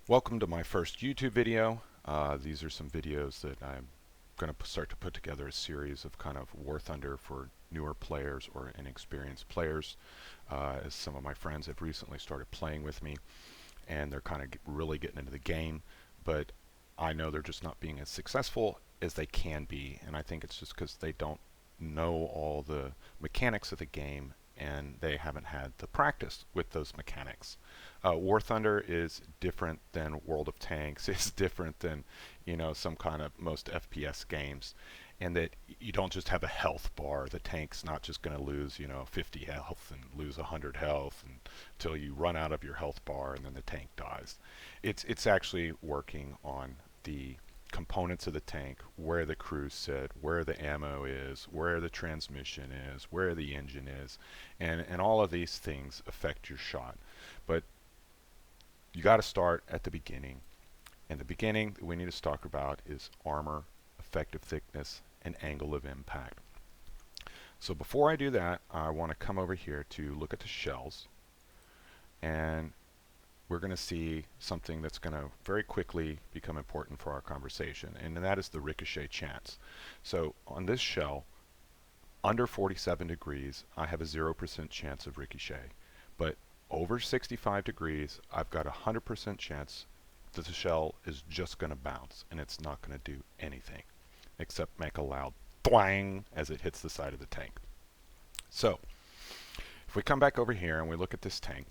Welcome to my first YouTube video. These are some videos that I'm going to start to put together a series of kind of War Thunder for newer players or inexperienced players, as some of my friends have recently started playing with me and they're kind of really getting into the game, but I know they're just not being as successful as they can be, and I think it's just because they don't know all the mechanics of the game and they haven't had the practice with those mechanics. War Thunder is different than World of Tanks. It's different than, some kind of most FPS games, and that you don't just have a health bar. The tank's not just going to lose, 50 health and lose 100 health until you run out of your health bar and then the tank dies. It's actually working on the components of the tank, where the crews sit, where the ammo is, where the transmission is, where the engine is, and all of these things affect your shot. But you got to start at the beginning. And the beginning that we need to talk about is armor, effective thickness, and angle of impact. So before I do that, I want to come over here to look at the shells, and we're going to see something that's going to very quickly become important for our conversation, and that is the ricochet chance. So on this shell, under 47 degrees, I have a 0% chance of ricochet, but over 65 degrees, I've got a 100% chance that the shell is just going to bounce, and it's not going to do anything except make a loud twang as it hits the side of the tank. So if we come back over here and we look at this tank,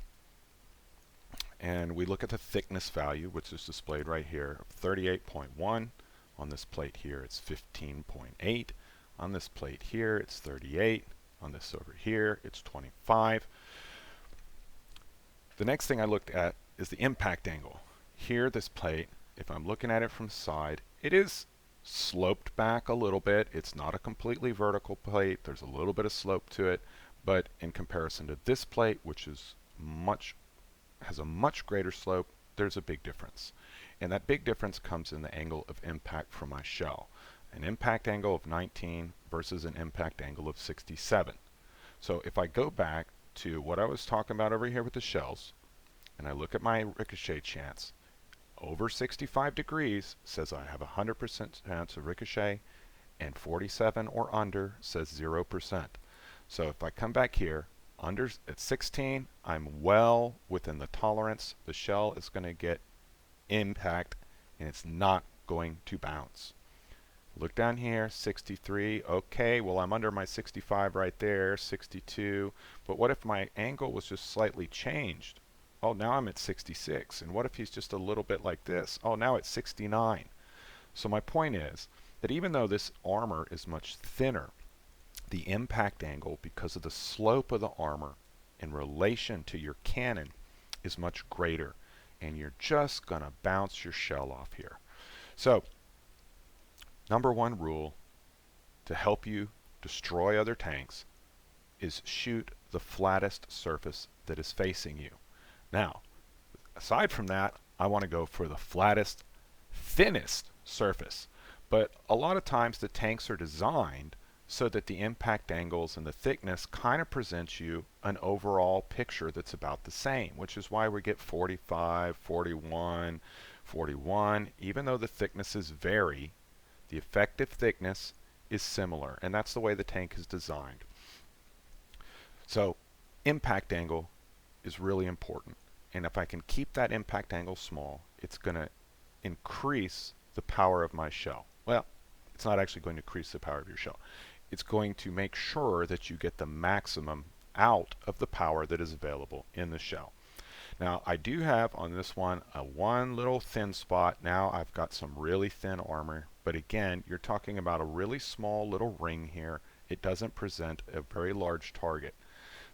and we look at the thickness value, which is displayed right here, 38.1. On this plate here, it's 15.8. On this plate here, it's 38. On this over here, it's 25. The next thing I looked at is the impact angle. Here, this plate, if I'm looking at it from the side, it is sloped back a little bit. It's not a completely vertical plate. There's a little bit of slope to it, but in comparison to this plate, which is has a much greater slope, there's a big difference. And that big difference comes in the angle of impact from my shell. An impact angle of 19 versus an impact angle of 67. So if I go back to what I was talking about over here with the shells, and I look at my ricochet chance, over 65 degrees says I have a 100% chance of ricochet, and 47 or under says 0%. So if I come back here, under at 16, I'm well within the tolerance. The shell is going to get impact, and it's not going to bounce. Look down here, 63. Okay, well, I'm under my 65 right there, 62. But what if my angle was just slightly changed? Oh, now I'm at 66. And what if he's just a little bit like this? Oh, now it's 69. So my point is that even though this armor is much thinner, the impact angle, because of the slope of the armor in relation to your cannon, is much greater, and you're just going to bounce your shell off here. So number one rule to help you destroy other tanks is shoot the flattest surface that is facing you. Now, aside from that, I want to go for the flattest, thinnest surface. But a lot of times the tanks are designed so that the impact angles and the thickness kind of presents you an overall picture that's about the same, which is why we get 45, 41, 41. Even though the thicknesses vary, the effective thickness is similar, and that's the way the tank is designed. So impact angle is really important, and if I can keep that impact angle small, it's going to increase the power of my shell. Well, it's not actually going to increase the power of your shell. It's going to make sure that you get the maximum out of the power that is available in the shell. Now, I do have on this one one little thin spot. Now I've got some really thin armor, but again, you're talking about a really small little ring here. It doesn't present a very large target.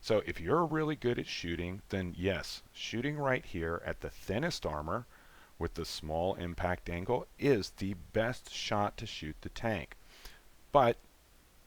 So if you're really good at shooting, then yes, shooting right here at the thinnest armor with the small impact angle is the best shot to shoot the tank. But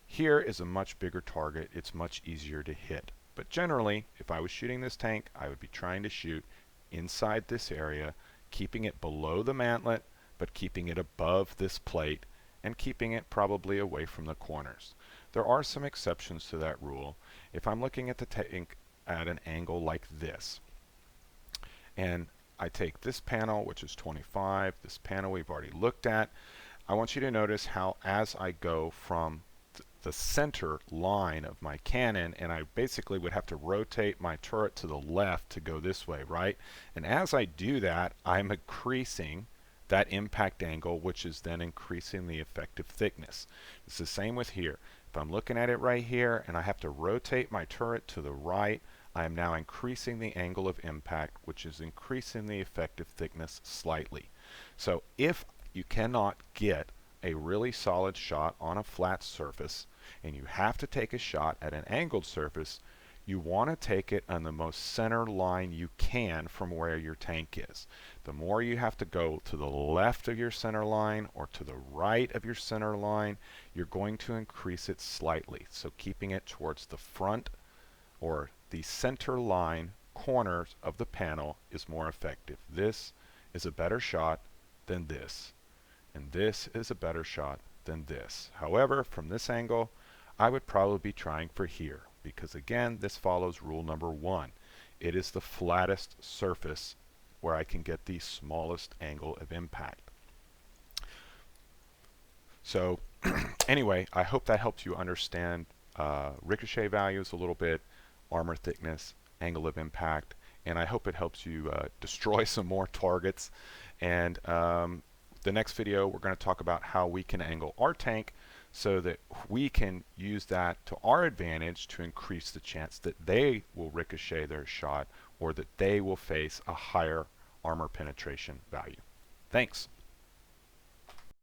here is a much bigger target. It's much easier to hit. But generally, if I was shooting this tank, I would be trying to shoot inside this area, keeping it below the mantlet, but keeping it above this plate, and keeping it probably away from the corners. There are some exceptions to that rule. If I'm looking at the tank at an angle like this, and I take this panel, which is 25, this panel we've already looked at. I want you to notice how as I go from the center line of my cannon, and I basically would have to rotate my turret to the left to go this way, right? And as I do that, I'm increasing that impact angle, which is then increasing the effective thickness. It's the same with here. If I'm looking at it right here and I have to rotate my turret to the right, I am now increasing the angle of impact, which is increasing the effective thickness slightly. So if you cannot get a really solid shot on a flat surface and you have to take a shot at an angled surface, you want to take it on the most center line you can from where your tank is. The more you have to go to the left of your center line or to the right of your center line, you're going to increase it slightly. So keeping it towards the front or the center line corners of the panel is more effective. This is a better shot than this, and this is a better shot than this. However, from this angle, I would probably be trying for here, because again, this follows rule number 1. It is the flattest surface where I can get the smallest angle of impact. So anyway, I hope that helps you understand ricochet values a little bit, armor thickness, angle of impact, and I hope it helps you destroy some more targets. And the next video, we're going to talk about how we can angle our tank so that we can use that to our advantage to increase the chance that they will ricochet their shot or that they will face a higher armor penetration value. Thanks.